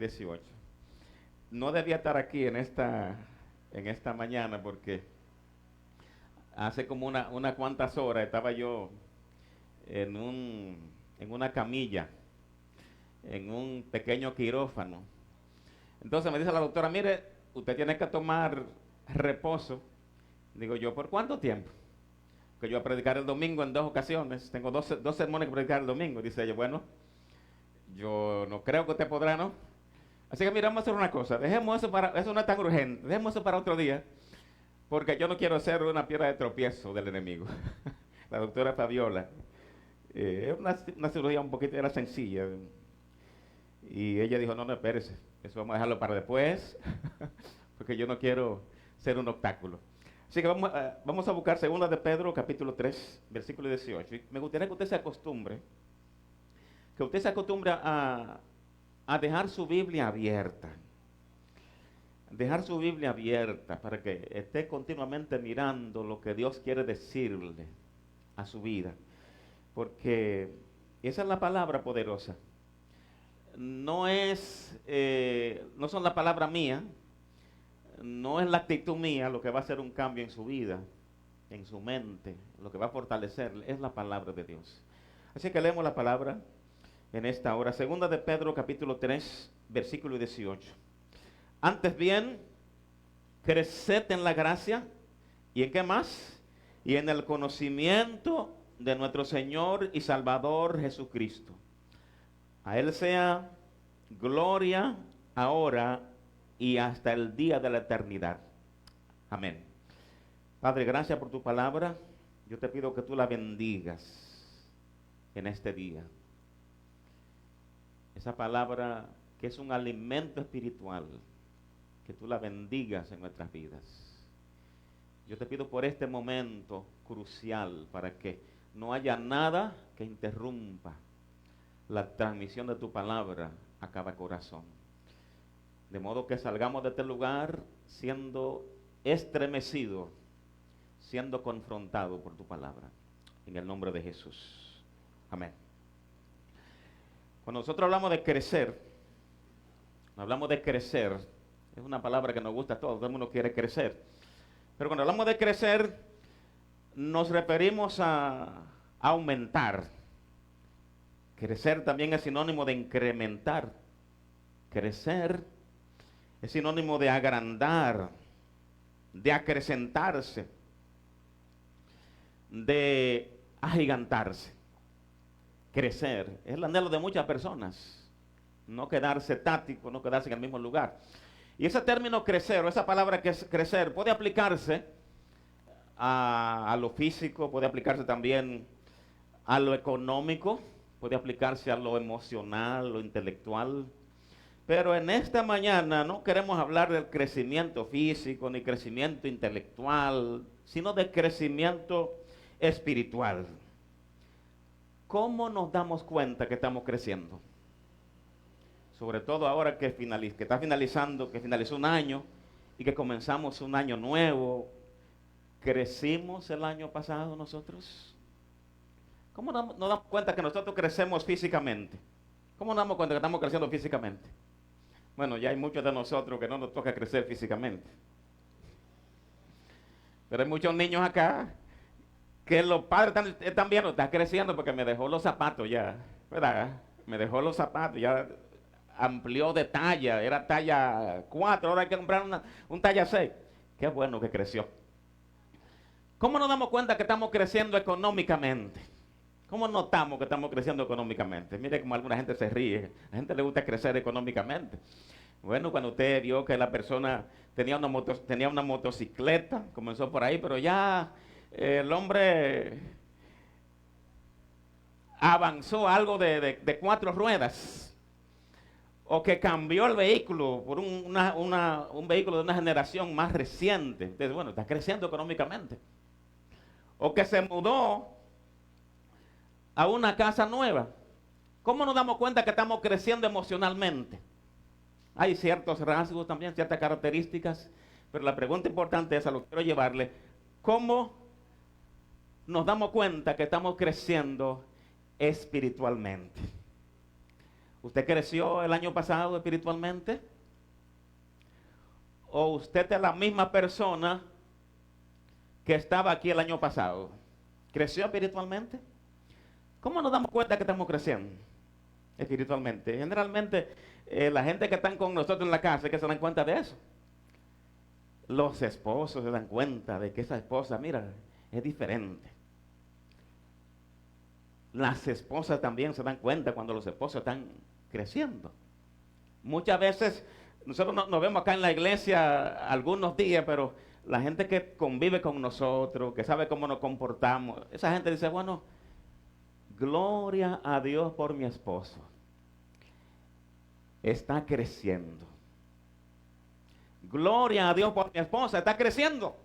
18. No debía estar aquí en esta mañana porque hace como unas cuantas horas estaba yo en una camilla, en un pequeño quirófano. Entonces me dice la doctora, mire, usted tiene que tomar reposo. Digo yo, ¿por cuánto tiempo? Que yo voy a predicar el domingo en 2 ocasiones. Tengo dos sermones que predicar el domingo. Dice ella, bueno, yo no creo que usted podrá, ¿no? Así que mira, vamos a hacer una cosa. Dejemos eso no es tan urgente. Dejemos eso para otro día. Porque yo no quiero ser una piedra de tropiezo del enemigo. La doctora Fabiola. Es una cirugía un poquito, era sencilla. Y ella dijo, no, espérese. Eso vamos a dejarlo para después. Porque yo no quiero ser un obstáculo. Así que vamos a buscar 2 de Pedro, capítulo 3, versículo 18. Y me gustaría que usted se acostumbre. Que usted se acostumbre a dejar su Biblia abierta. Dejar su Biblia abierta para que esté continuamente mirando lo que Dios quiere decirle a su vida. Porque esa es la palabra poderosa. No son la palabra mía, no es la actitud mía lo que va a hacer un cambio en su vida, en su mente, lo que va a fortalecerle, es la palabra de Dios. Así que leemos la palabra en esta hora. 2 de Pedro, capítulo 3, versículo 18. Antes bien, creced en la gracia, ¿y en qué más? Y en el conocimiento de nuestro Señor y Salvador Jesucristo. A Él sea gloria ahora y hasta el día de la eternidad. Amén. Padre, gracias por tu palabra. Yo te pido que tú la bendigas en este día. Esa palabra que es un alimento espiritual, que tú la bendigas en nuestras vidas. Yo te pido por este momento crucial para que no haya nada que interrumpa la transmisión de tu palabra a cada corazón. De modo que salgamos de este lugar siendo estremecidos, siendo confrontados por tu palabra. En el nombre de Jesús. Amén. Cuando nosotros hablamos de crecer, es una palabra que nos gusta a todos, todo el mundo quiere crecer. Pero cuando hablamos de crecer, nos referimos a aumentar. Crecer también es sinónimo de incrementar. Crecer es sinónimo de agrandar, de acrecentarse, de agigantarse. Crecer es el anhelo de muchas personas. No quedarse estático, no quedarse en el mismo lugar. Y ese término crecer, o esa palabra que es crecer, puede aplicarse a lo físico, puede aplicarse también a lo económico, puede aplicarse a lo emocional, lo intelectual. Pero en esta mañana no queremos hablar del crecimiento físico ni crecimiento intelectual, sino de crecimiento espiritual. ¿Cómo nos damos cuenta que estamos creciendo? Sobre todo ahora que está finalizando, que finalizó un año y que comenzamos un año nuevo. ¿Crecimos el año pasado nosotros? ¿Cómo nos damos cuenta que nosotros crecemos físicamente? ¿Cómo nos damos cuenta que estamos creciendo físicamente? Bueno, ya hay muchos de nosotros que no nos toca crecer físicamente. Pero hay muchos niños acá que los padres están viendo, está creciendo porque me dejó los zapatos ya, ¿verdad? Me dejó los zapatos, ya amplió de talla, era talla 4, ahora hay que comprar un talla 6. Qué bueno que creció. ¿Cómo nos damos cuenta que estamos creciendo económicamente? ¿Cómo notamos que estamos creciendo económicamente? Mire cómo alguna gente se ríe. A la gente le gusta crecer económicamente. Bueno, cuando usted vio que la persona tenía una motocicleta, comenzó por ahí, pero ya el hombre avanzó algo de 4 ruedas. O que cambió el vehículo por un vehículo de una generación más reciente. Entonces, bueno, está creciendo económicamente. O que se mudó a una casa nueva. ¿Cómo nos damos cuenta que estamos creciendo emocionalmente? Hay ciertos rasgos también, ciertas características, pero la pregunta importante es, a lo que quiero llevarle, ¿cómo nos damos cuenta que estamos creciendo espiritualmente? ¿Usted creció el año pasado espiritualmente? ¿O usted es la misma persona que estaba aquí el año pasado? ¿Creció espiritualmente? ¿Cómo nos damos cuenta que estamos creciendo espiritualmente? Generalmente, la gente que están con nosotros en la casa es que se dan cuenta de eso. Los esposos se dan cuenta de que esa esposa, mira, es diferente. Las esposas también se dan cuenta cuando los esposos están creciendo. Muchas veces, nosotros nos vemos acá en la iglesia algunos días, pero la gente que convive con nosotros, que sabe cómo nos comportamos, esa gente dice, bueno, gloria a Dios por mi esposo. Está creciendo. Gloria a Dios por mi esposa, está creciendo.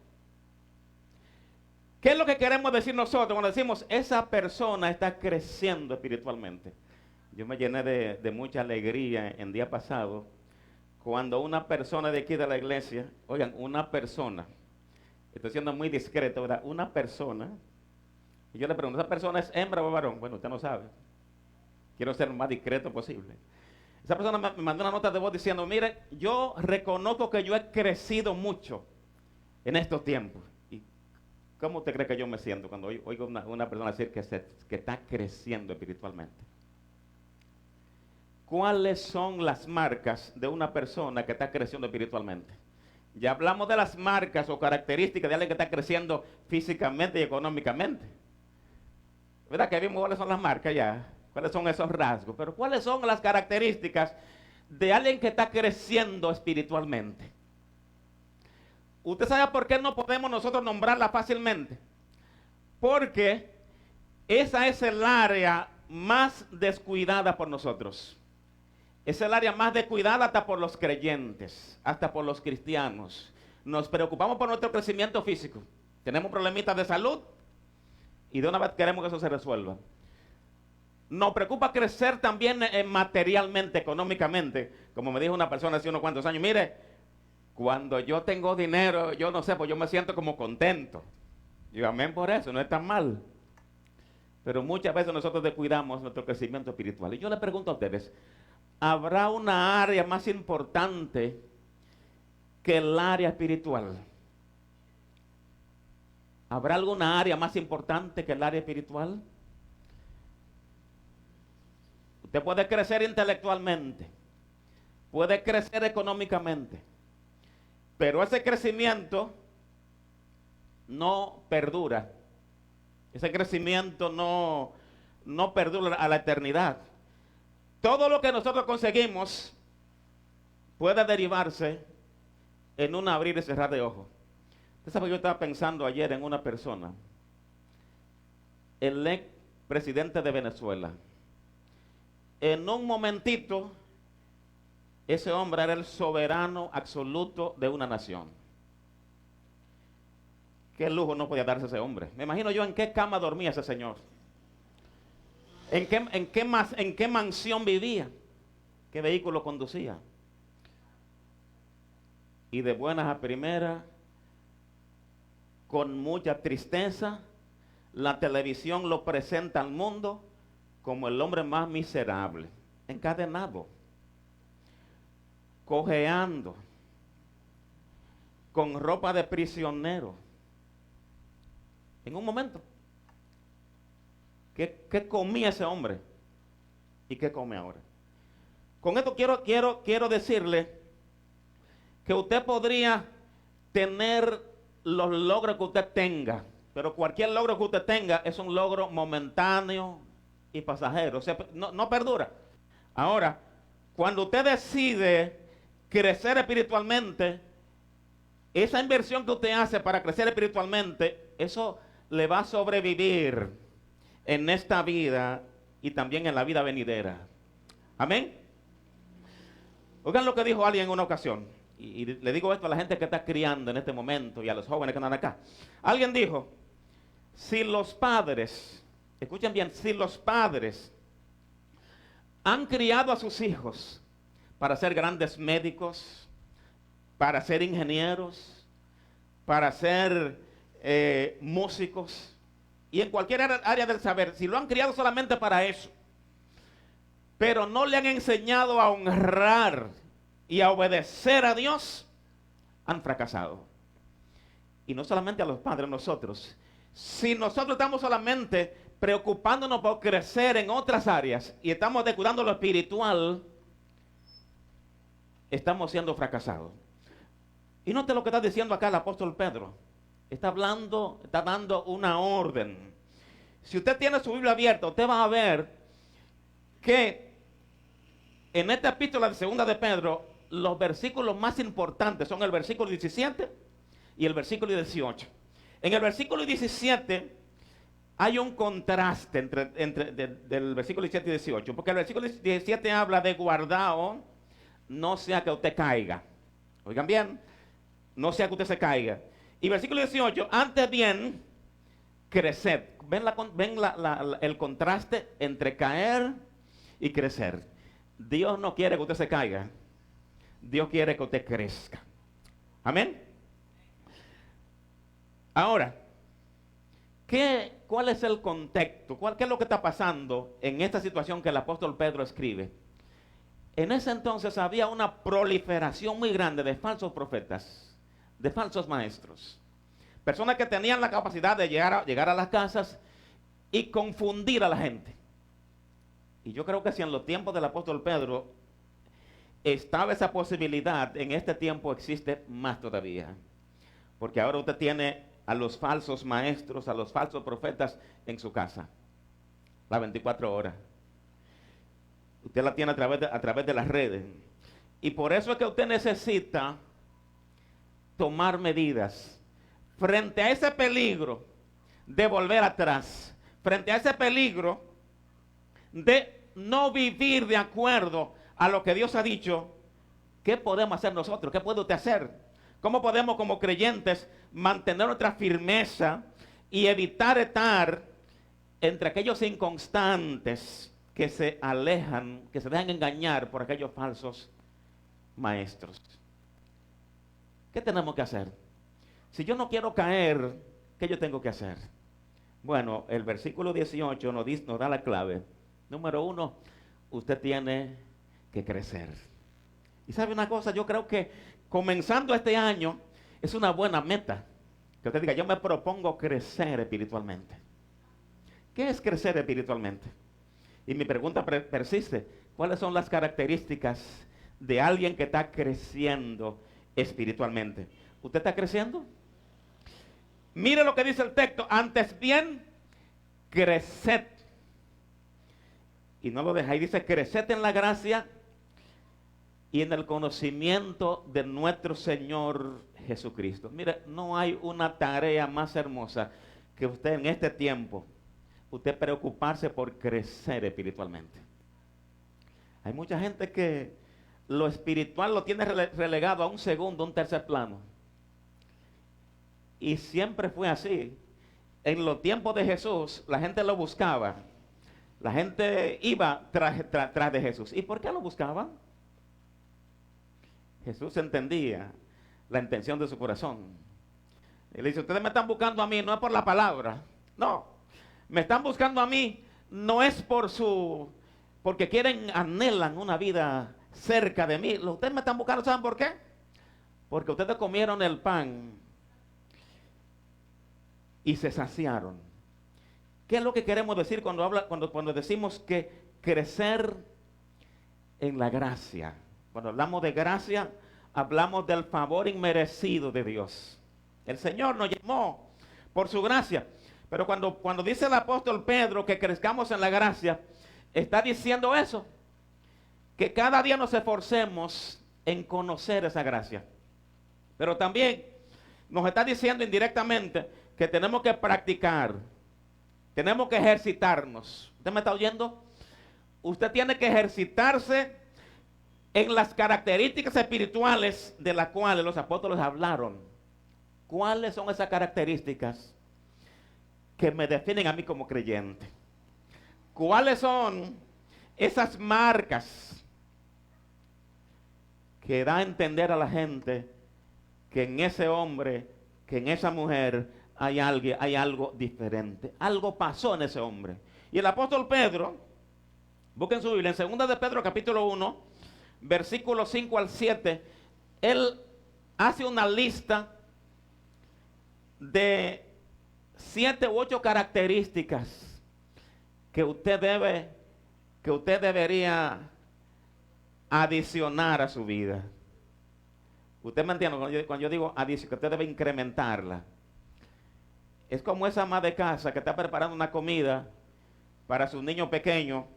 ¿Qué es lo que queremos decir nosotros cuando decimos esa persona está creciendo espiritualmente? Yo me llené de mucha alegría en día pasado cuando una persona de aquí de la iglesia, oigan, una persona, estoy siendo muy discreto, ¿verdad? Una persona, y yo le pregunto, ¿esa persona es hembra o varón? Bueno, usted no sabe. Quiero ser lo más discreto posible. Esa persona me mandó una nota de voz diciendo, mire, yo reconozco que yo he crecido mucho en estos tiempos. ¿Y cómo usted cree que yo me siento cuando oigo una persona decir que está creciendo espiritualmente? ¿Cuáles son las marcas de una persona que está creciendo espiritualmente? Ya hablamos de las marcas o características de alguien que está creciendo físicamente y económicamente. ¿Verdad que vimos cuáles son las marcas ya? ¿Cuáles son esos rasgos? Pero ¿cuáles son las características de alguien que está creciendo espiritualmente? ¿Usted sabe por qué no podemos nosotros nombrarla fácilmente? Porque esa es el área más descuidada por nosotros. Es el área más descuidada hasta por los creyentes, hasta por los cristianos. Nos preocupamos por nuestro crecimiento físico. Tenemos problemitas de salud y de una vez queremos que eso se resuelva. Nos preocupa crecer también materialmente, económicamente. Como me dijo una persona hace unos cuantos años, mire, cuando yo tengo dinero, yo no sé, pues yo me siento como contento. Y amén por eso, no es tan mal. Pero muchas veces nosotros descuidamos nuestro crecimiento espiritual. Y yo le pregunto a ustedes, ¿habrá una área más importante que el área espiritual? ¿Habrá alguna área más importante que el área espiritual? Usted puede crecer intelectualmente, puede crecer económicamente, pero ese crecimiento no perdura. Ese crecimiento no perdura a la eternidad. Todo lo que nosotros conseguimos puede derivarse en un abrir y cerrar de ojos. Usted sabe, yo estaba pensando ayer en una persona, el ex presidente de Venezuela. En un momentito, ese hombre era el soberano absoluto de una nación. Qué lujo no podía darse ese hombre. Me imagino yo en qué cama dormía ese señor. ¿En qué mansión vivía? ¿Qué vehículo conducía? Y de buenas a primeras, con mucha tristeza, la televisión lo presenta al mundo como el hombre más miserable, encadenado, cojeando, con ropa de prisionero. En un momento, ¿qué comía ese hombre? ¿Y qué come ahora? Con esto quiero decirle que usted podría tener los logros que usted tenga, pero cualquier logro que usted tenga es un logro momentáneo y pasajero, o sea, no perdura. Ahora, cuando usted decide crecer espiritualmente, esa inversión que usted hace para crecer espiritualmente, eso le va a sobrevivir en esta vida y también en la vida venidera. Amén. Oigan lo que dijo alguien en una ocasión, y le digo esto a la gente que está criando en este momento y a los jóvenes que andan acá. Alguien dijo, si los padres, escuchen bien, si los padres han criado a sus hijos para ser grandes médicos, para ser ingenieros, para ser músicos, y en cualquier área del saber, si lo han criado solamente para eso, pero no le han enseñado a honrar y a obedecer a Dios, han fracasado. Y no solamente a los padres, nosotros. Si nosotros estamos solamente preocupándonos por crecer en otras áreas y estamos descuidando lo espiritual, estamos siendo fracasados. Y note lo que está diciendo acá el apóstol Pedro. Está hablando, está dando una orden. Si usted tiene su Biblia abierta, usted va a ver que en esta epístola de segunda de Pedro, los versículos más importantes son el versículo 17 y el versículo 18. En el versículo 17 hay un contraste del versículo 17 y 18, porque el versículo 17 habla de guardado, no sea que usted caiga. Oigan bien, no sea que usted se caiga. Y versículo 18, antes bien, creced. ¿Ven, el contraste entre caer y crecer? Dios no quiere que usted se caiga. Dios quiere que usted crezca. Amén. Ahora, ¿cuál es el contexto? ¿Qué es lo que está pasando en esta situación que el apóstol Pedro escribe? En ese entonces había una proliferación muy grande de falsos profetas, de falsos maestros. Personas que tenían la capacidad de llegar a las casas y confundir a la gente. Y yo creo que si en los tiempos del apóstol Pedro estaba esa posibilidad, en este tiempo existe más todavía. Porque ahora usted tiene a los falsos maestros, a los falsos profetas en su casa. Las 24 horas. Usted la tiene a través de las redes. Y por eso es que usted necesita tomar medidas frente a ese peligro de volver atrás, frente a ese peligro de no vivir de acuerdo a lo que Dios ha dicho. ¿Qué podemos hacer nosotros? ¿Qué puede usted hacer? ¿Cómo podemos como creyentes mantener nuestra firmeza y evitar estar entre aquellos inconstantes que se alejan, que se dejan engañar por aquellos falsos maestros? ¿Qué tenemos que hacer? Si yo no quiero caer, ¿qué yo tengo que hacer? Bueno, el versículo 18 nos da la clave. Número 1, usted tiene que crecer. Y sabe una cosa, yo creo que comenzando este año es una buena meta. Que usted diga, yo me propongo crecer espiritualmente. ¿Qué es crecer espiritualmente? Y mi pregunta persiste. ¿Cuáles son las características de alguien que está creciendo espiritualmente? ¿Usted está creciendo? Mire lo que dice el texto. Antes bien, creced. Y no lo deja. Ahí dice, creced en la gracia y en el conocimiento de nuestro Señor Jesucristo. Mire, no hay una tarea más hermosa que usted en este tiempo, usted preocuparse por crecer espiritualmente. Hay mucha gente que lo espiritual lo tiene relegado a un segundo, un tercer plano. Y siempre fue así. En los tiempos de Jesús, la gente lo buscaba. La gente iba tras de Jesús. ¿Y por qué lo buscaban? Jesús entendía la intención de su corazón. Él dice, ustedes me están buscando a mí, no es por la palabra. No, me están buscando a mí, no es porque anhelan una vida cerca de mí. Ustedes me están buscando, ¿saben por qué? Porque ustedes comieron el pan y se saciaron. ¿Qué es lo que queremos decir cuando decimos que crecer en la gracia? Cuando hablamos de gracia, hablamos del favor inmerecido de Dios. El Señor nos llamó por su gracia. Pero cuando dice el apóstol Pedro que crezcamos en la gracia, está diciendo eso. Que cada día nos esforcemos en conocer esa gracia. Pero también nos está diciendo indirectamente que tenemos que practicar. Tenemos que ejercitarnos. ¿Usted me está oyendo? Usted tiene que ejercitarse en las características espirituales de las cuales los apóstoles hablaron. ¿Cuáles son esas características que me definen a mí como creyente? ¿Cuáles son esas marcas que da a entender a la gente que en ese hombre, que en esa mujer hay algo diferente? Algo pasó en ese hombre. Y el apóstol Pedro Busquen su Biblia. En 2 de Pedro capítulo 1, versículos 5 al 7, él hace una lista de 7 u 8 características que usted debería adicionar a su vida. Usted me entiende cuando yo digo adicionar, que usted debe incrementarla. Es como esa ama de casa que está preparando una comida para su niño pequeño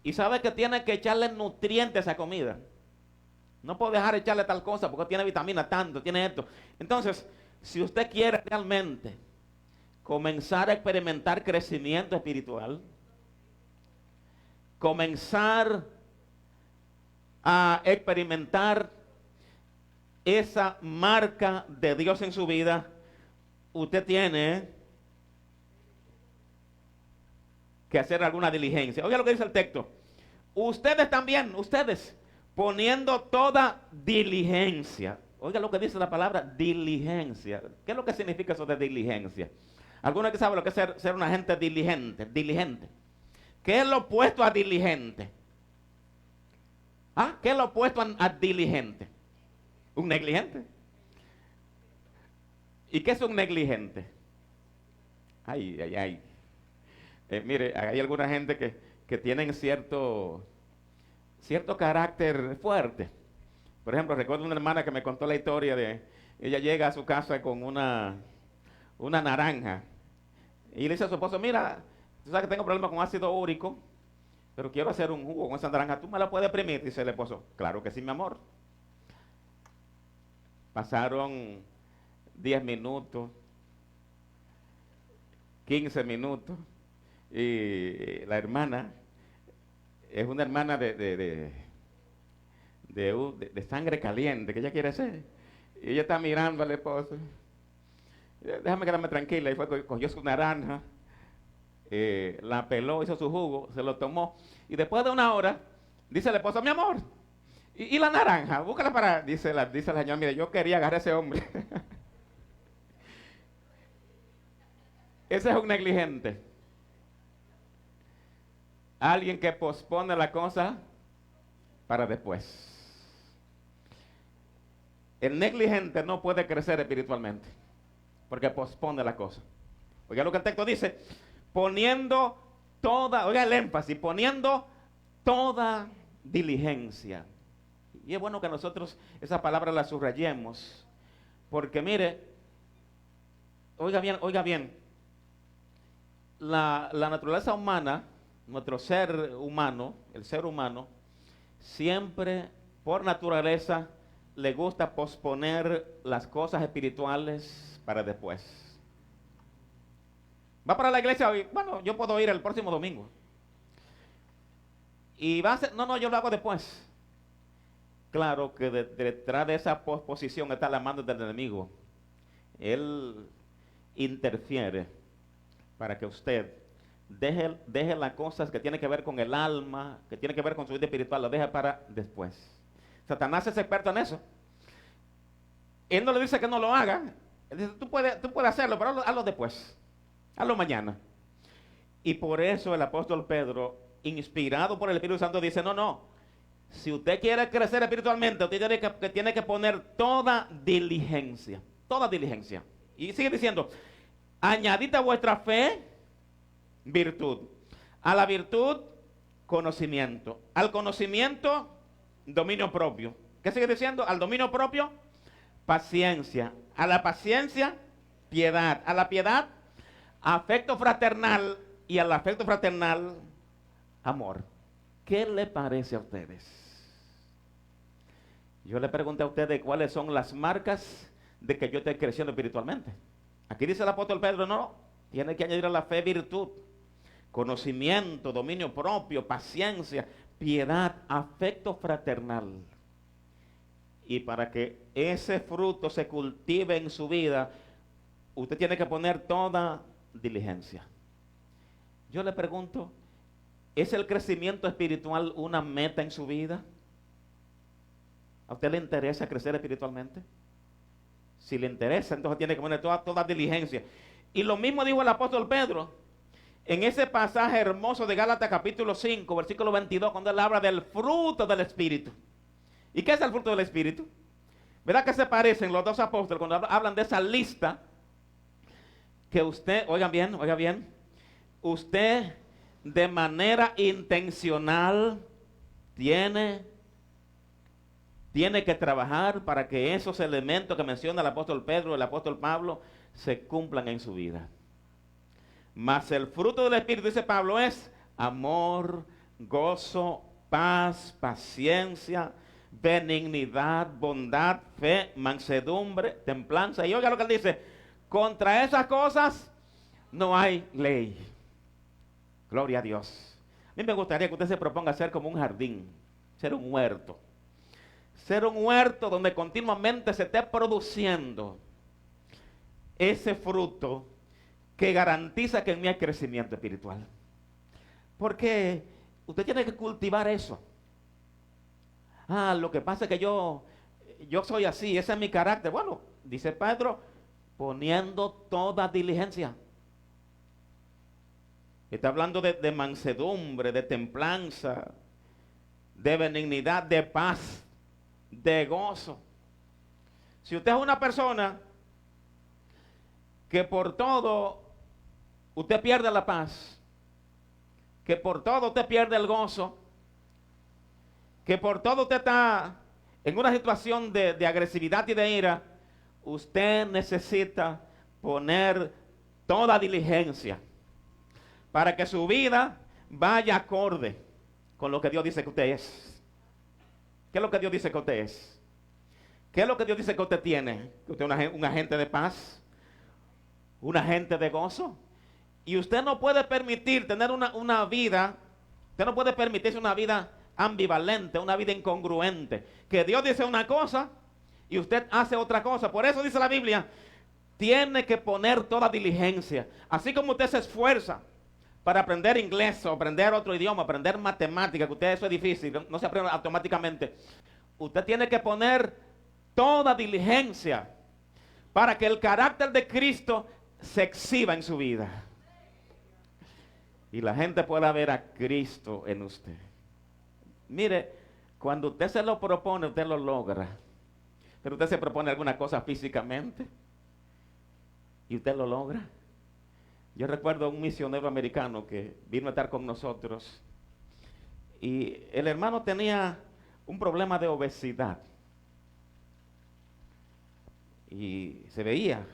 y sabe que tiene que echarle nutrientes a esa comida. No puedo dejar de echarle tal cosa porque tiene vitamina tanto, tiene esto. Entonces, si usted quiere realmente comenzar a experimentar crecimiento espiritual, comenzar a experimentar esa marca de Dios en su vida, usted tiene que hacer alguna diligencia. Oiga lo que dice el texto. Ustedes también, ustedes, poniendo toda diligencia. Oiga lo que dice la palabra diligencia. ¿Qué es lo que significa eso de diligencia? ¿Alguno que sabe lo que es ser una gente diligente? Diligente. ¿Qué es lo opuesto a diligente? ¿Ah? ¿Qué es lo opuesto a diligente? Un negligente. ¿Y qué es un negligente? Ay, ay, ay. Mire, hay alguna gente que tienen cierto carácter fuerte. Por ejemplo, recuerdo una hermana que me contó la historia de, ella llega a su casa con una naranja y le dice a su esposo, mira, tú sabes que tengo problemas con ácido úrico, pero quiero hacer un jugo con esa naranja, ¿tú me la puedes exprimir? Dice el esposo, claro que sí, mi amor. Pasaron 10 minutos, 15 minutos, y la hermana es una hermana de sangre caliente, que ella quiere ser. Y ella está mirando al esposo. Déjame quedarme tranquila. Y fue, cogió su naranja, la peló, hizo su jugo, se lo tomó. Y después de una hora, dice el esposo, mi amor, ¿y la naranja? Búscala para... Dice la señora, mire, yo quería agarrar a ese hombre. Ese es un negligente. Alguien que pospone la cosa para después. El negligente no puede crecer espiritualmente porque pospone la cosa. Oiga lo que el texto dice, poniendo toda, oiga el énfasis, poniendo toda diligencia. Y es bueno que nosotros esa palabra la subrayemos, porque mire, oiga bien, la naturaleza humana, nuestro ser humano, el ser humano, siempre por naturaleza le gusta posponer las cosas espirituales para después. Va para la iglesia hoy, bueno, yo puedo ir el próximo domingo. Y va a ser, no, yo lo hago después. Claro que detrás de esa posposición está la mano del enemigo. Él interfiere para que usted deje las cosas que tienen que ver con el alma, que tienen que ver con su vida espiritual, lo deje para después. Satanás es experto en eso. Él no le dice que no lo haga. Él dice, tú puedes hacerlo, pero hazlo después. Hazlo mañana. Y por eso el apóstol Pedro, inspirado por el Espíritu Santo, dice, no. Si usted quiere crecer espiritualmente, usted tiene que poner toda diligencia. Toda diligencia. Y sigue diciendo, añadid a vuestra fe virtud. A la virtud, conocimiento. Al conocimiento, dominio propio. ¿Qué sigue diciendo? Al dominio propio, paciencia. A la paciencia, piedad. A la piedad, afecto fraternal. Y al afecto fraternal, amor. ¿Qué le parece a ustedes? Yo le pregunté a ustedes cuáles son las marcas de que yo esté creciendo espiritualmente. Aquí dice el apóstol Pedro, no, tiene que añadir a la fe virtud, conocimiento, dominio propio, paciencia, piedad, afecto fraternal. Y para que ese fruto se cultive en su vida, usted tiene que poner toda diligencia. Yo le pregunto, ¿es el crecimiento espiritual una meta en su vida? ¿A usted le interesa crecer espiritualmente? Si le interesa, entonces tiene que poner toda diligencia. Y lo mismo dijo el apóstol Pedro. en ese pasaje hermoso de Gálatas capítulo 5, versículo 22, cuando él habla del fruto del Espíritu. ¿Y qué es el fruto del Espíritu? ¿Verdad que se parecen los dos apóstoles cuando hablan de esa lista? Que usted, oiga bien, usted de manera intencional tiene que trabajar para que esos elementos que menciona el apóstol Pedro, el apóstol Pablo, se cumplan en su vida. Mas el fruto del Espíritu, dice Pablo, es amor, gozo, paz, paciencia, benignidad, bondad, fe, mansedumbre, templanza. Y oiga lo que él dice, contra esas cosas no hay ley. Gloria a Dios. A mí me gustaría que usted se proponga ser como un jardín, ser un huerto. Ser un huerto donde continuamente se esté produciendo ese fruto que garantiza que en mí hay crecimiento espiritual. Porque usted tiene que cultivar eso. Lo que pasa es que yo soy así, ese es mi carácter. Bueno, dice Pedro, poniendo toda diligencia. Está hablando de mansedumbre, de templanza, de benignidad, de paz, de gozo. Si usted es una persona que por todo usted pierde la paz, que por todo usted pierde el gozo, que por todo usted está en una situación de agresividad y de ira, usted necesita poner toda diligencia para que su vida vaya acorde con lo que Dios dice que usted es. ¿Qué es lo que Dios dice que usted es? ¿Qué es lo que Dios dice que usted tiene? Que usted es un agente de paz, un agente de gozo. Y usted no puede permitir tener una vida, usted no puede permitirse una vida ambivalente, una vida incongruente. Que Dios dice una cosa y usted hace otra cosa. Por eso dice la Biblia, tiene que poner toda diligencia. Así como usted se esfuerza para aprender inglés o aprender otro idioma, aprender matemática, que usted eso es difícil, no se aprende automáticamente. Usted tiene que poner toda diligencia para que el carácter de Cristo se exhiba en su vida. Y la gente pueda ver a Cristo en usted. Mire, cuando usted se lo propone, usted lo logra. Pero usted se propone alguna cosa físicamente y usted lo logra. Yo recuerdo a un misionero americano que vino a estar con nosotros y el hermano tenía un problema de obesidad y se veía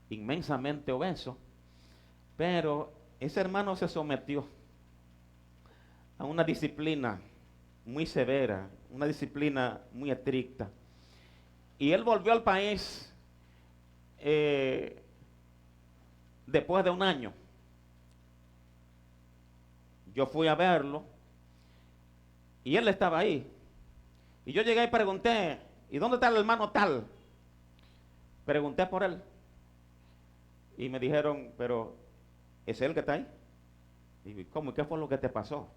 inmensamente obeso, pero ese hermano se sometió a una disciplina muy severa, una disciplina muy estricta, y él volvió al país después de un año. Yo fui a verlo y él estaba ahí. Y yo llegué y pregunté, ¿y dónde está el hermano tal? Pregunté por él. Y me dijeron, pero ¿es él que está ahí? Y ¿cómo? ¿Qué fue lo que te pasó?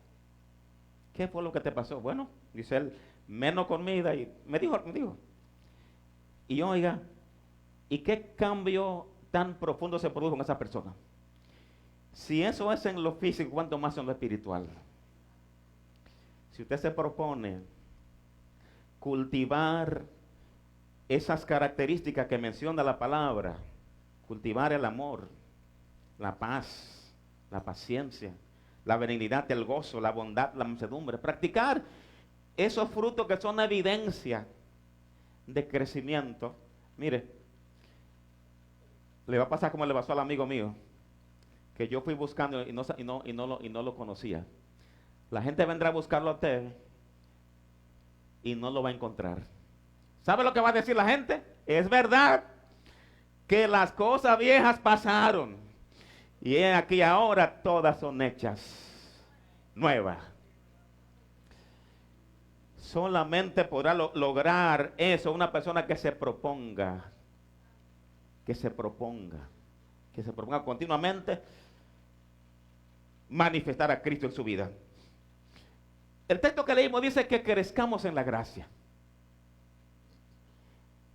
¿Qué fue lo que te pasó? Bueno, dice él, menos comida. Y me dijo. Y yo, oiga, ¿y qué cambio tan profundo se produjo en esa persona? Si eso es en lo físico, ¿cuánto más en lo espiritual? Si usted se propone cultivar esas características que menciona la palabra, cultivar el amor, la paz, la paciencia, la benignidad, el gozo, la bondad, la mansedumbre, practicar esos frutos que son evidencia de crecimiento, mire, le va a pasar como le pasó al amigo mío, que yo fui buscando y no lo conocía. La gente vendrá a buscarlo a usted y no lo va a encontrar. ¿Sabe lo que va a decir la gente? Es verdad que las cosas viejas pasaron y aquí ahora todas son hechas nuevas. Solamente podrá lograr eso una persona que se proponga continuamente manifestar a Cristo en su vida. El texto que leímos dice que crezcamos en la gracia.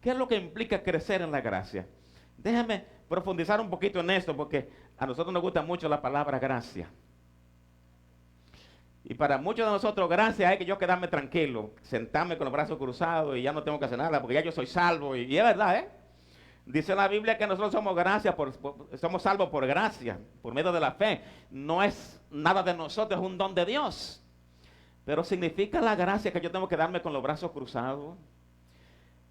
¿Qué es lo que implica crecer en la gracia? Déjame profundizar un poquito en esto, porque a nosotros nos gusta mucho la palabra gracia. Y para muchos de nosotros, gracia es que yo quedarme tranquilo, sentarme con los brazos cruzados y ya no tengo que hacer nada porque ya yo soy salvo. Y es verdad, ¿eh? Dice la Biblia que nosotros somos somos salvos por gracia, por medio de la fe. No es nada de nosotros, es un don de Dios. Pero significa la gracia que yo tengo que darme con los brazos cruzados.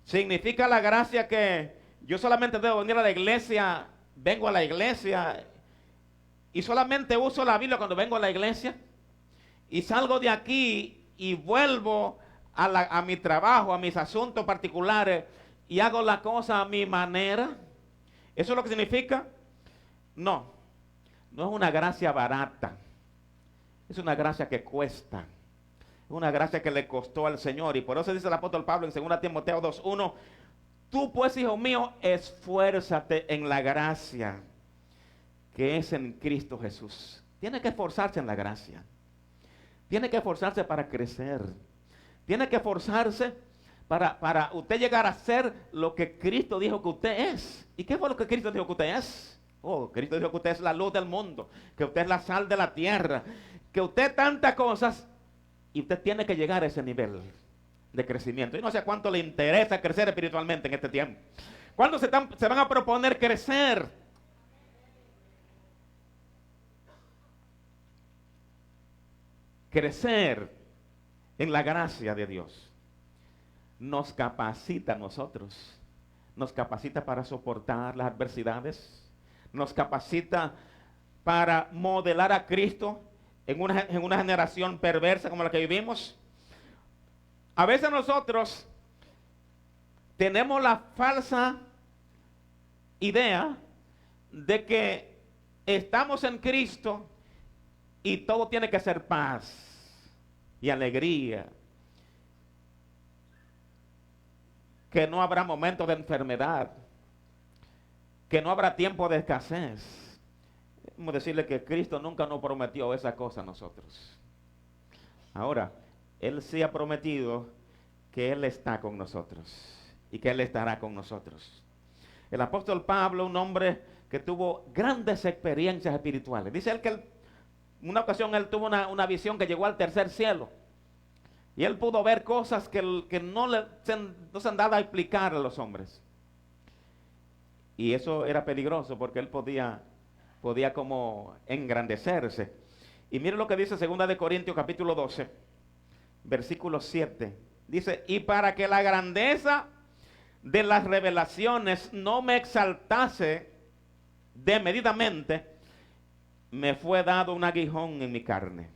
Significa la gracia que yo solamente debo venir a la iglesia, vengo a la iglesia y solamente uso la Biblia cuando vengo a la iglesia. Y salgo de aquí y vuelvo a mi trabajo, a mis asuntos particulares y hago la cosa a mi manera. ¿Eso es lo que significa? No, no es una gracia barata. Es una gracia que cuesta. Es una gracia que le costó al Señor. Y por eso dice el apóstol Pablo en 2 Timoteo 2:1, tú pues, hijo mío, esfuérzate en la gracia que es en Cristo Jesús. Tiene que esforzarse en la gracia. Tiene que esforzarse para crecer. Tiene que esforzarse para usted llegar a ser lo que Cristo dijo que usted es. ¿Y qué fue lo que Cristo dijo que usted es? Oh, Cristo dijo que usted es la luz del mundo, que usted es la sal de la tierra, que usted tantas cosas, y usted tiene que llegar a ese nivel de crecimiento. Y no sé cuánto le interesa crecer espiritualmente en este tiempo. ¿Cuándo se van a proponer crecer? Crecer en la gracia de Dios nos capacita a nosotros, nos capacita para soportar las adversidades, nos capacita para modelar a Cristo en una generación perversa como la que vivimos. A veces nosotros tenemos la falsa idea de que estamos en Cristo y todo tiene que ser paz y alegría. Que no habrá momentos de enfermedad. Que no habrá tiempo de escasez. Vamos a decirle que Cristo nunca nos prometió esa cosa a nosotros. Ahora, Él sí ha prometido que Él está con nosotros y que Él estará con nosotros. El apóstol Pablo, un hombre que tuvo grandes experiencias espirituales. Dice él que una ocasión él tuvo una visión que llegó al tercer cielo. Y él pudo ver cosas que no se han dado a explicar a los hombres. Y eso era peligroso porque él podía como engrandecerse. Y mire lo que dice 2 Corintios capítulo 12, versículo 7. Dice, y para que la grandeza de las revelaciones no me exaltase desmedidamente, me fue dado un aguijón en mi carne.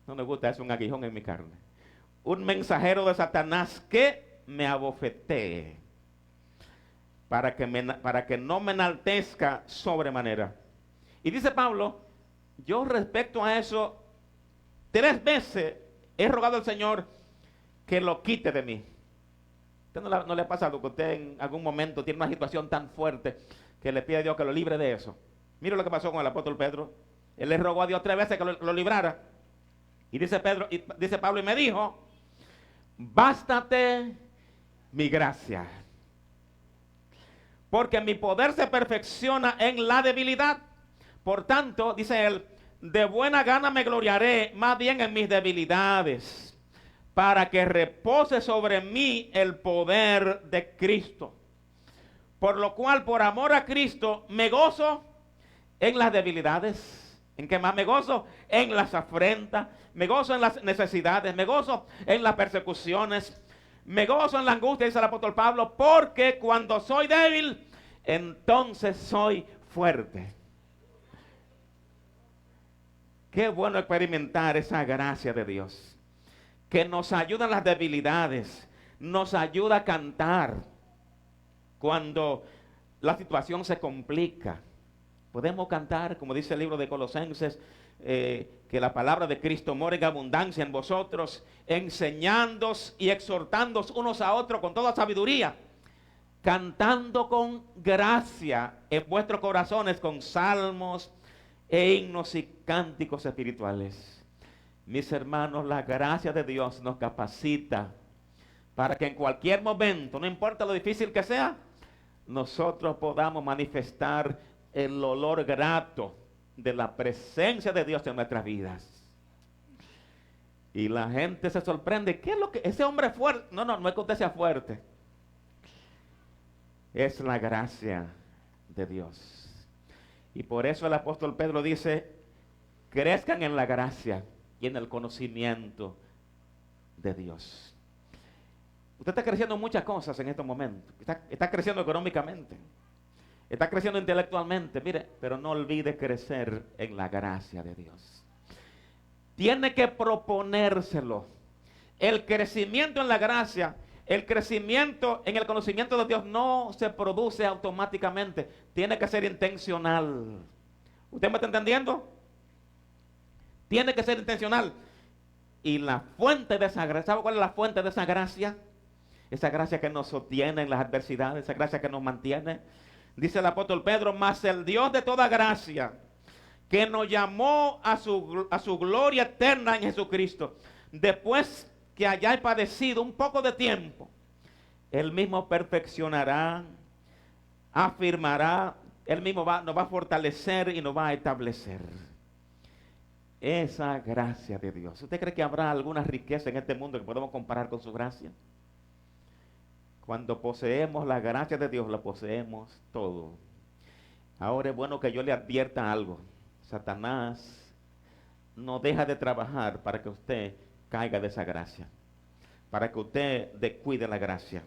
No me gusta eso, un aguijón en mi carne. Un mensajero de Satanás que me abofetee para que no me enaltezca sobremanera. Y dice Pablo, yo respecto a eso, 3 veces he rogado al Señor que lo quite de mí. ¿Usted no le ha pasado que usted en algún momento tiene una situación tan fuerte que le pide a Dios que lo libre de eso? Mire lo que pasó con el apóstol Pedro. Él le rogó a Dios 3 veces que lo librara. Y dice Pablo, y me dijo, bástate mi gracia, porque mi poder se perfecciona en la debilidad. Por tanto, dice él, de buena gana me gloriaré más bien en mis debilidades, para que repose sobre mí el poder de Cristo. Por lo cual, por amor a Cristo, me gozo en las debilidades. ¿En qué más me gozo? En las afrentas, me gozo en las necesidades, me gozo en las persecuciones, me gozo en la angustia, dice el apóstol Pablo, porque cuando soy débil, entonces soy fuerte. Qué bueno experimentar esa gracia de Dios, que nos ayuda en las debilidades, nos ayuda a cantar cuando la situación se complica. Podemos cantar, como dice el libro de Colosenses, que la palabra de Cristo mora en abundancia en vosotros, enseñándoos y exhortándoos unos a otros con toda sabiduría, cantando con gracia en vuestros corazones con salmos e himnos y cánticos espirituales. Mis hermanos, la gracia de Dios nos capacita para que en cualquier momento, no importa lo difícil que sea, nosotros podamos manifestar el olor grato de la presencia de Dios en nuestras vidas. Y la gente se sorprende. ¿Qué es lo que ese hombre es fuerte? No, no, no es que usted sea fuerte. Es la gracia de Dios. Y por eso el apóstol Pedro dice, crezcan en la gracia y en el conocimiento de Dios. Usted está creciendo en muchas cosas en estos momentos. Está creciendo económicamente. Está creciendo intelectualmente. Mire, pero no olvide crecer en la gracia de Dios. Tiene que proponérselo. El crecimiento en la gracia, el crecimiento en el conocimiento de Dios no se produce automáticamente. Tiene que ser intencional. ¿Usted me está entendiendo? Tiene que ser intencional. Y la fuente de esa gracia, ¿sabe cuál es la fuente de esa gracia? Esa gracia que nos sostiene en las adversidades, esa gracia que nos mantiene. Dice el apóstol Pedro, mas el Dios de toda gracia, que nos llamó a su gloria eterna en Jesucristo, después que hayáis padecido un poco de tiempo, Él mismo perfeccionará, afirmará, Él mismo nos va a fortalecer y nos va a establecer. Esa gracia de Dios. ¿Usted cree que habrá alguna riqueza en este mundo que podamos comparar con su gracia? Cuando poseemos la gracia de Dios, la poseemos todo. Ahora es bueno que yo le advierta algo. Satanás no deja de trabajar para que usted caiga de esa gracia, para que usted descuide la gracia.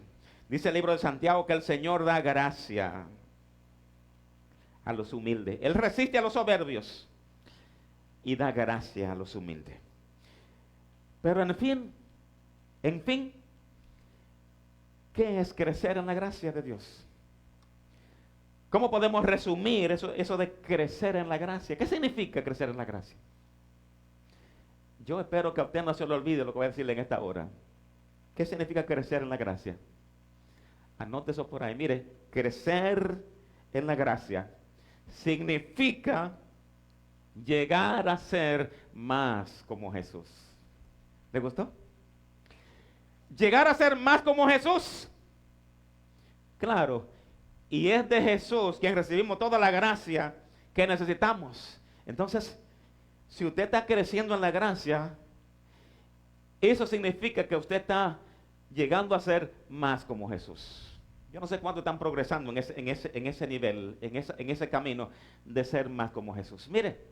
Dice el libro de Santiago que el Señor da gracia a los humildes. Él resiste a los soberbios y da gracia a los humildes. Pero en fin, ¿qué es crecer en la gracia de Dios? ¿Cómo podemos resumir eso de crecer en la gracia? ¿Qué significa crecer en la gracia? Yo espero que a usted no se le olvide lo que voy a decirle en esta hora. ¿Qué significa crecer en la gracia? Anote eso por ahí. Mire, crecer en la gracia significa llegar a ser más como Jesús. ¿Le gustó? Llegar a ser más como Jesús. Claro. Y es de Jesús quien recibimos toda la gracia que necesitamos. Entonces, si usted está creciendo en la gracia, eso significa que usted está llegando a ser más como Jesús. Yo no sé cuánto están progresando en ese nivel, en ese camino de ser más como Jesús. Mire,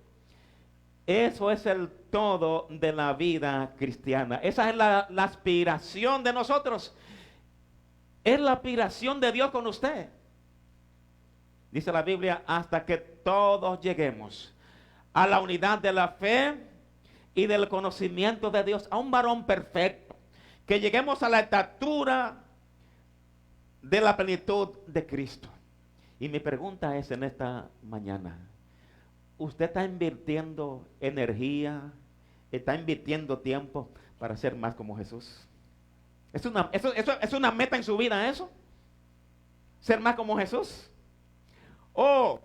eso es el todo de la vida cristiana. Esa es la aspiración de nosotros. Es la aspiración de Dios con usted. Dice la Biblia, hasta que todos lleguemos a la unidad de la fe y del conocimiento de Dios, a un varón perfecto, que lleguemos a la estatura de la plenitud de Cristo. Y mi pregunta es en esta mañana, ¿usted está invirtiendo energía, está invirtiendo tiempo para ser más como Jesús? ¿Es una meta en su vida eso? ¿Ser más como Jesús? O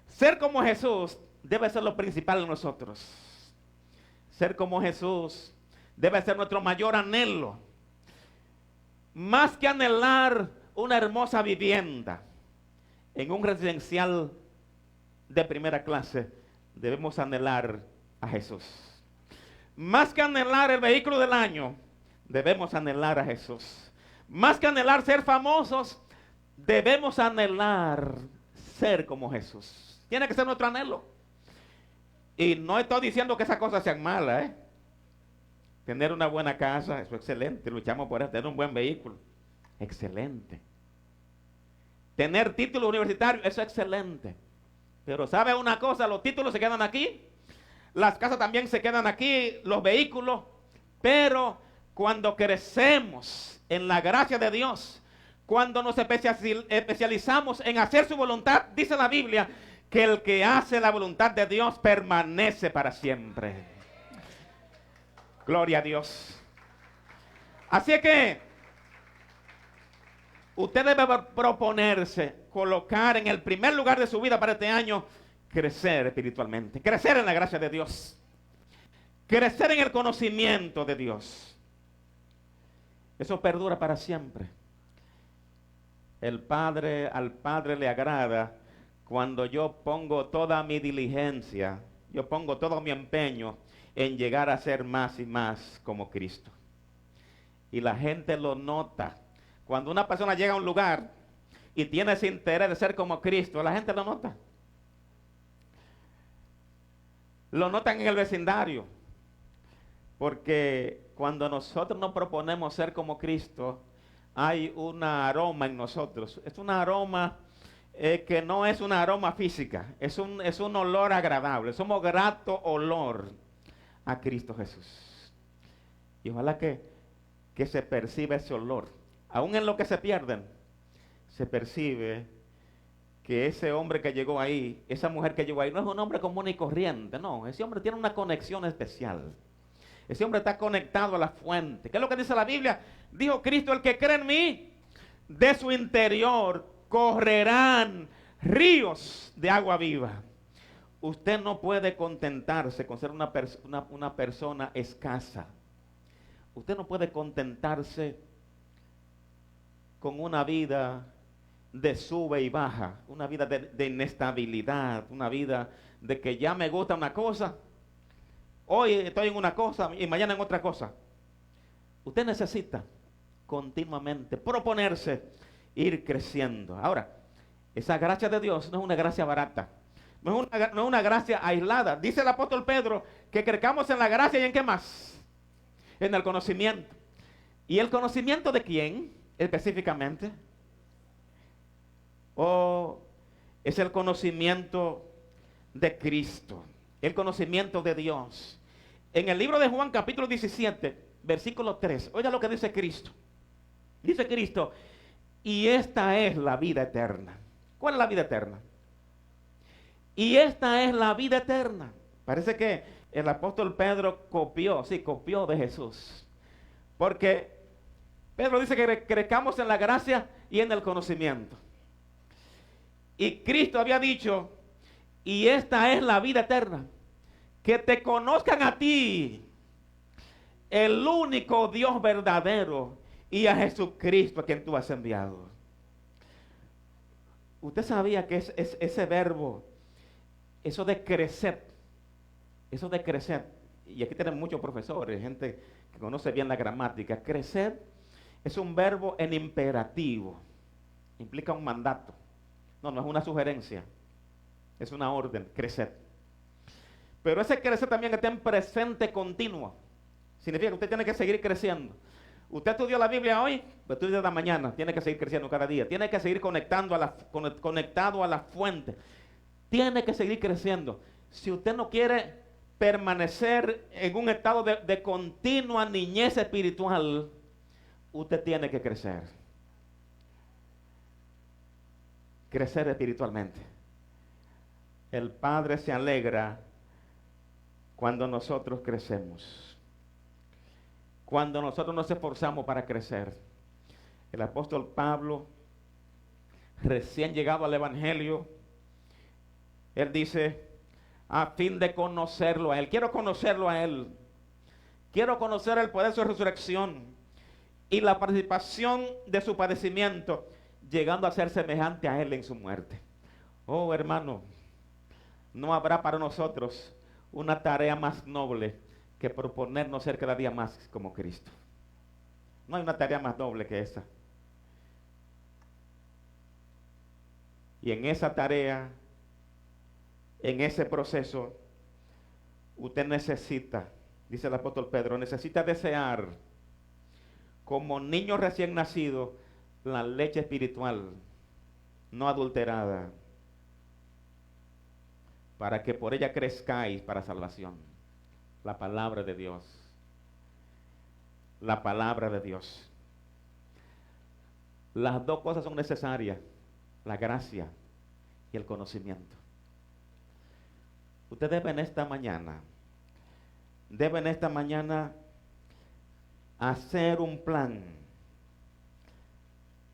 ser como Jesús debe ser lo principal de nosotros. Ser como Jesús debe ser nuestro mayor anhelo. Más que anhelar una hermosa vivienda en un residencial de primera clase, debemos anhelar a Jesús. Más que anhelar el vehículo del año, debemos anhelar a Jesús. Más que anhelar ser famosos, debemos anhelar ser como Jesús. Tiene que ser nuestro anhelo. Y no estoy diciendo que esas cosas sean malas, Tener una buena casa, eso es excelente. Luchamos por eso. Tener un buen vehículo, excelente. Tener título universitario, eso es excelente. Pero ¿sabe una cosa? Los títulos se quedan aquí. Las casas también se quedan aquí, los vehículos. Pero cuando crecemos en la gracia de Dios, cuando nos especializamos en hacer su voluntad, dice la Biblia, que el que hace la voluntad de Dios permanece para siempre. Gloria a Dios. Así que usted debe proponerse colocar en el primer lugar de su vida para este año crecer espiritualmente, crecer en la gracia de Dios, crecer en el conocimiento de Dios. Eso perdura para siempre. Al Padre le agrada cuando yo pongo toda mi diligencia, yo pongo todo mi empeño en llegar a ser más y más como Cristo. Y la gente lo nota. Cuando una persona llega a un lugar y tiene ese interés de ser como Cristo, la gente lo nota. Lo notan en el vecindario. Porque cuando nosotros nos proponemos ser como Cristo, hay un aroma en nosotros. Es un aroma que no es una aroma física, es un olor agradable. Somos grato olor a Cristo Jesús. Y ojalá que se perciba ese olor. Aún en lo que se pierden, se percibe que ese hombre que llegó ahí, esa mujer que llegó ahí, no es un hombre común y corriente, no. Ese hombre tiene una conexión especial. Ese hombre está conectado a la fuente. ¿Qué es lo que dice la Biblia? Dijo Cristo, el que cree en mí, de su interior correrán ríos de agua viva. Usted no puede contentarse con ser una persona escasa. Usted no puede contentarse con una vida de sube y baja, una vida de inestabilidad, una vida de que ya me gusta una cosa, hoy estoy en una cosa y mañana en otra cosa. Usted necesita continuamente proponerse ir creciendo. Ahora, esa gracia de Dios no es una gracia barata, no es una gracia aislada. Dice el apóstol Pedro que crezcamos en la gracia y en qué más, en el conocimiento. ¿Y el conocimiento de quién específicamente? Es el conocimiento de Cristo, el conocimiento de Dios. En el libro de Juan capítulo 17, versículo 3, oiga lo que dice Cristo. Dice Cristo, y esta es la vida eterna. ¿Cuál es la vida eterna? Y esta es la vida eterna. Parece que el apóstol Pedro copió de Jesús. Porque Pedro dice que crezcamos en la gracia y en el conocimiento. Y Cristo había dicho, y esta es la vida eterna, que te conozcan a ti, el único Dios verdadero, y a Jesucristo a quien tú has enviado. Usted sabía que ese verbo, eso de crecer, y aquí tenemos muchos profesores, gente que conoce bien la gramática. Crecer es un verbo en imperativo, implica un mandato. No es una sugerencia, es una orden, crecer. Pero ese crecer también está en presente continuo. Significa que usted tiene que seguir creciendo. Usted estudió la Biblia hoy, pues estudia la mañana, tiene que seguir creciendo cada día. Tiene que seguir conectado a la fuente. Tiene que seguir creciendo. Si usted no quiere permanecer en un estado de continua niñez espiritual, usted tiene que crecer. Crecer espiritualmente. El Padre se alegra cuando nosotros crecemos. Cuando nosotros nos esforzamos para crecer. El apóstol Pablo, recién llegado al Evangelio, él dice, a fin de conocerlo a él. Quiero conocerlo a él. Quiero conocer el poder de su resurrección y la participación de su padecimiento, llegando a ser semejante a él en su muerte. Oh, hermano, no habrá para nosotros una tarea más noble que proponernos ser cada día más como Cristo. No hay una tarea más noble que esa. Y en esa tarea, en ese proceso, usted necesita, dice el apóstol Pedro, necesita desear como niño recién nacido la leche espiritual no adulterada, para que por ella crezcáis para salvación. La palabra de Dios. La palabra de Dios. Las dos cosas son necesarias, la gracia y el conocimiento. Usted debe en esta mañana hacer un plan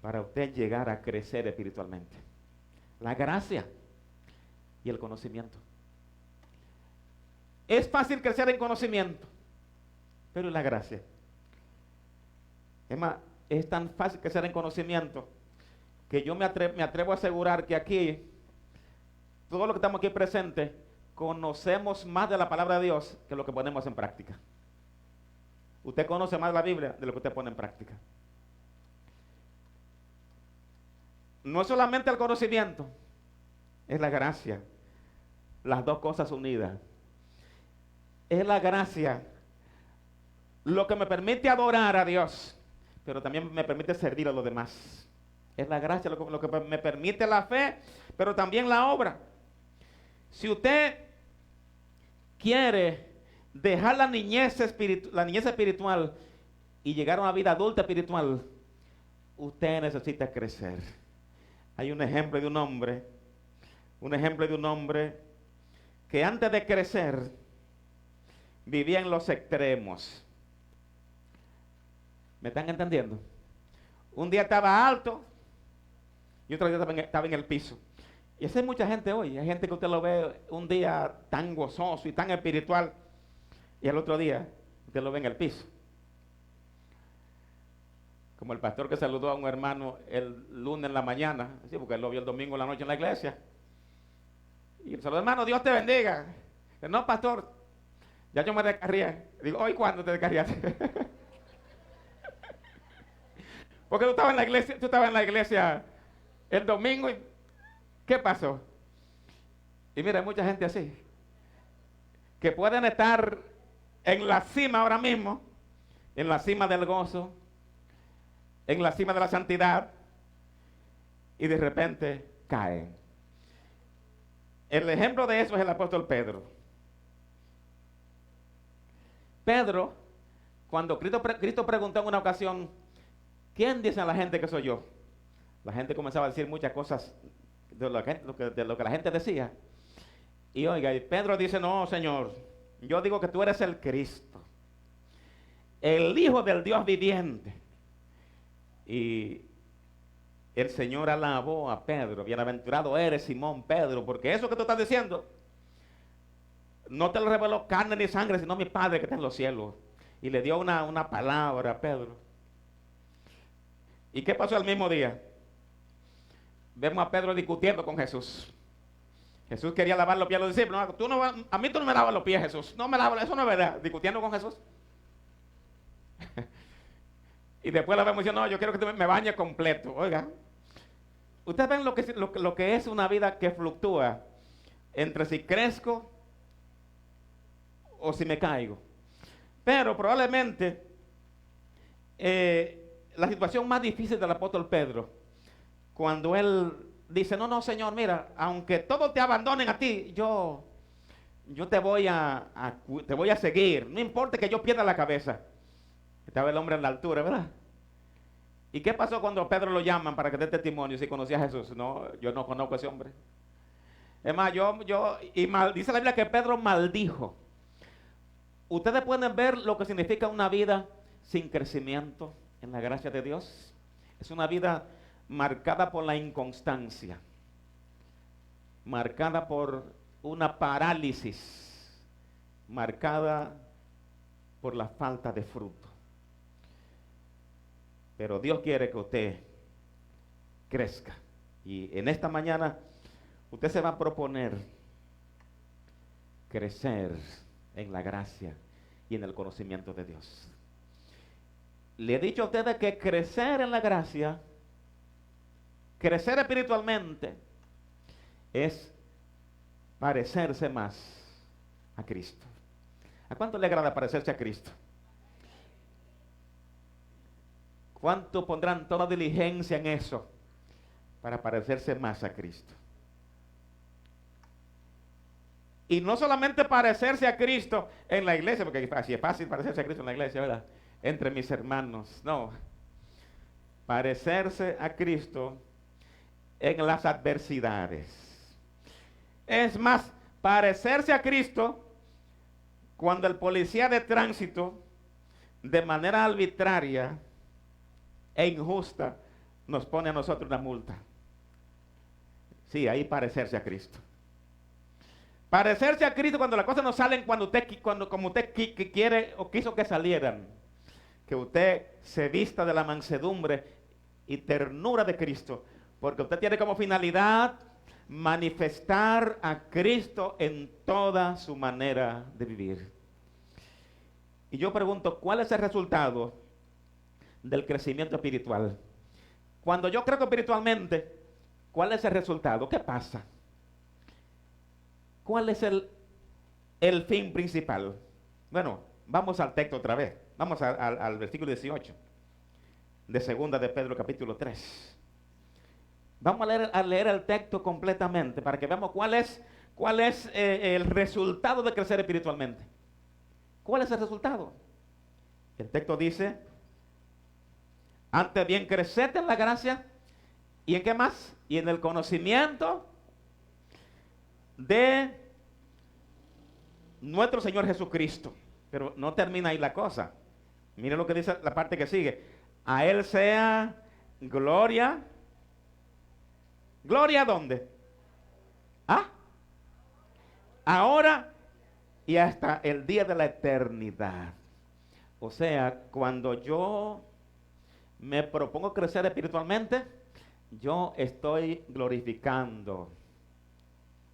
para usted llegar a crecer espiritualmente. La gracia y el conocimiento. Es fácil crecer en conocimiento, pero la gracia. Es más, es tan fácil crecer en conocimiento que yo me atrevo a asegurar que aquí todos los que estamos aquí presentes conocemos más de la palabra de Dios que lo que ponemos en práctica. Usted conoce más de la Biblia de lo que usted pone en práctica. No es solamente el conocimiento, es la gracia. Las dos cosas unidas. Es la gracia lo que me permite adorar a Dios, pero también me permite servir a los demás. Es la gracia lo que me permite la fe, pero también la obra. Si usted quiere dejar la niñez espiritual y llegar a una vida adulta espiritual, usted necesita crecer. Hay un ejemplo de un hombre que antes de crecer vivía en los extremos. ¿Me están entendiendo? Un día estaba alto y otro día estaba en el piso. Y esa hay mucha gente hoy. Hay gente que usted lo ve un día tan gozoso y tan espiritual y al otro día usted lo ve en el piso. Como el pastor que saludó a un hermano el lunes en la mañana, sí, porque él lo vio el domingo en la noche en la iglesia. Y el saludó, hermano, Dios te bendiga. No, pastor, ya yo me descarrié. Digo, ¿hoy cuándo te descarriaste? Porque tú estabas en la iglesia el domingo y ¿qué pasó? Y mira, hay mucha gente así, que pueden estar en la cima ahora mismo, en la cima del gozo, en la cima de la santidad, y de repente caen. El ejemplo de eso es el apóstol Pedro. Pedro, cuando Cristo preguntó en una ocasión, ¿quién dice a la gente que soy yo? La gente comenzaba a decir muchas cosas de lo que la gente decía. Y oiga, y Pedro dice, no, Señor, yo digo que tú eres el Cristo, el Hijo del Dios viviente. Y el Señor alabó a Pedro. Bienaventurado eres, Simón Pedro, porque eso que tú estás diciendo no te lo reveló carne ni sangre, sino mi Padre que está en los cielos. Y le dio una palabra a Pedro. ¿Y qué pasó el mismo día? Vemos a Pedro discutiendo con Jesús. Jesús quería lavar los pies a los discípulos. A mí tú no me lavas los pies, Jesús. No me lavas, eso no es verdad. Discutiendo con Jesús. Y después la vemos diciendo, no, yo quiero que tú me bañes completo. Oiga, ustedes ven lo que es una vida que fluctúa entre si crezco o si me caigo. Pero probablemente la situación más difícil del apóstol Pedro, cuando él dice, no, Señor, mira, aunque todos te abandonen a ti, yo te voy a seguir. No importa que yo pierda la cabeza. Estaba el hombre en la altura, ¿verdad? ¿Y qué pasó cuando Pedro lo llaman para que dé testimonio si conocía a Jesús? No, yo no conozco a ese hombre. Es más, dice la Biblia que Pedro maldijo. Ustedes pueden ver lo que significa una vida sin crecimiento en la gracia de Dios. Es una vida marcada por la inconstancia, marcada por una parálisis, marcada por la falta de fruto. Pero Dios quiere que usted crezca. Y en esta mañana usted se va a proponer crecer en la gracia y en el conocimiento de Dios. Le he dicho a ustedes que crecer en la gracia, crecer espiritualmente, es parecerse más a Cristo. ¿A cuánto le agrada parecerse a Cristo? ¿Cuánto pondrán toda diligencia en eso para parecerse más a Cristo? Y no solamente parecerse a Cristo en la iglesia, porque así es fácil parecerse a Cristo en la iglesia, ¿verdad? Entre mis hermanos. No. Parecerse a Cristo en las adversidades. Es más, parecerse a Cristo cuando el policía de tránsito, de manera arbitraria e injusta, nos pone a nosotros una multa. Sí, ahí parecerse a Cristo. Parecerse a Cristo cuando las cosas no salen como usted quiere o quiso que salieran. Que usted se vista de la mansedumbre y ternura de Cristo. Porque usted tiene como finalidad manifestar a Cristo en toda su manera de vivir. Y yo pregunto, ¿cuál es el resultado del crecimiento espiritual? Cuando yo crezco espiritualmente, ¿cuál es el resultado? ¿Qué pasa? ¿Cuál es el fin principal? Bueno, vamos al texto otra vez. Vamos al versículo 18 de segunda de Pedro capítulo 3. Vamos a leer el texto completamente para que veamos cuál es el resultado de crecer espiritualmente. ¿Cuál es el resultado? El texto dice, antes bien creced en la gracia, ¿y en qué más? Y en el conocimiento de nuestro Señor Jesucristo. Pero no termina ahí la cosa. Mire lo que dice la parte que sigue. A Él sea gloria. ¿Gloria a dónde? ¿Ah? Ahora y hasta el día de la eternidad. O sea, cuando yo me propongo crecer espiritualmente, yo estoy glorificando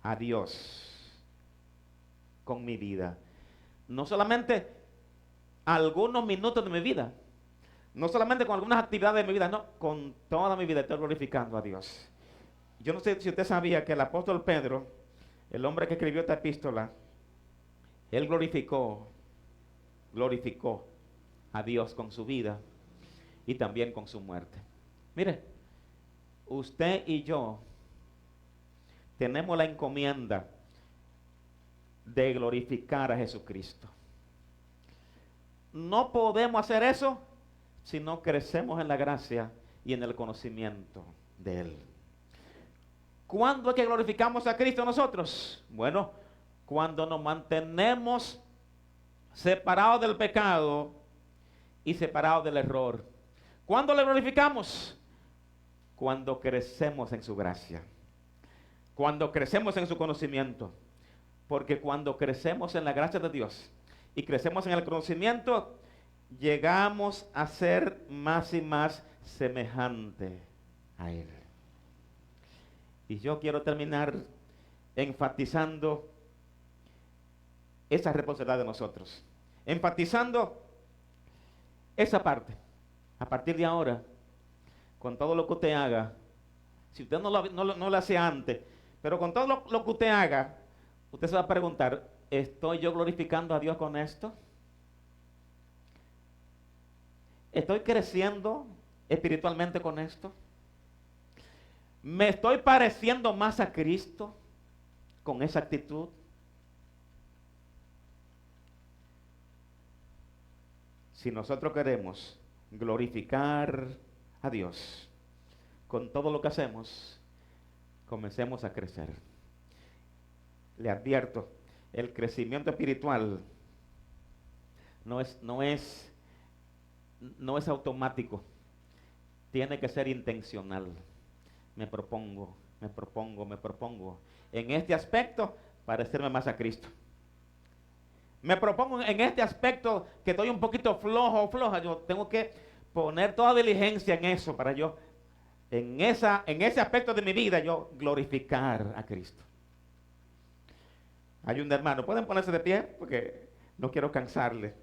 a Dios con mi vida. No solamente algunos minutos de mi vida, no solamente con algunas actividades de mi vida, no, con toda mi vida estoy glorificando a Dios. Yo no sé si usted sabía que el apóstol Pedro, el hombre que escribió esta epístola, él glorificó a Dios con su vida y también con su muerte. Mire, usted y yo tenemos la encomienda de glorificar a Jesucristo. No podemos hacer eso si no crecemos en la gracia y en el conocimiento de Él. ¿Cuándo es que glorificamos a Cristo nosotros? Bueno, cuando nos mantenemos separados del pecado y separados del error. ¿Cuándo le glorificamos? Cuando crecemos en su gracia. Cuando crecemos en su conocimiento. Porque cuando crecemos en la gracia de Dios y crecemos en el conocimiento, llegamos a ser más y más semejante a Él. Y yo quiero terminar enfatizando esa responsabilidad de nosotros. Enfatizando esa parte. A partir de ahora, con todo lo que usted haga, si usted no lo hace antes, pero con todo lo que usted haga, usted se va a preguntar, ¿estoy yo glorificando a Dios con esto? ¿Estoy creciendo espiritualmente con esto? ¿Me estoy pareciendo más a Cristo con esa actitud? Si nosotros queremos glorificar a Dios con todo lo que hacemos, comencemos a crecer. Le advierto, el crecimiento espiritual no es automático, tiene que ser intencional. Me propongo en este aspecto parecerme más a Cristo. Me propongo en este aspecto que estoy un poquito flojo o floja. Yo tengo que poner toda diligencia en eso para yo, en ese aspecto de mi vida, yo glorificar a Cristo. Hay un hermano, ¿pueden ponerse de pie? Porque no quiero cansarle.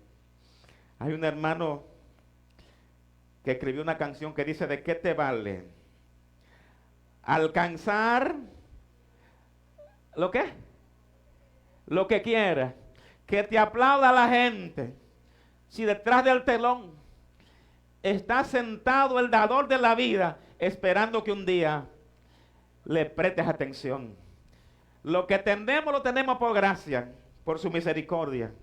Hay un hermano que escribió una canción que dice, ¿de qué te vale alcanzar lo qué? Lo que quiera. Que te aplauda la gente. Si detrás del telón está sentado el dador de la vida, esperando que un día le prestes atención. Lo que tenemos lo tenemos por gracia, por su misericordia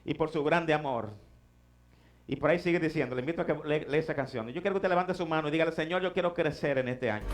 y por su grande amor. Y por ahí sigue diciendo, le invito a que lea esa canción. Yo quiero que usted levante su mano y dígale, Señor, yo quiero crecer en este año.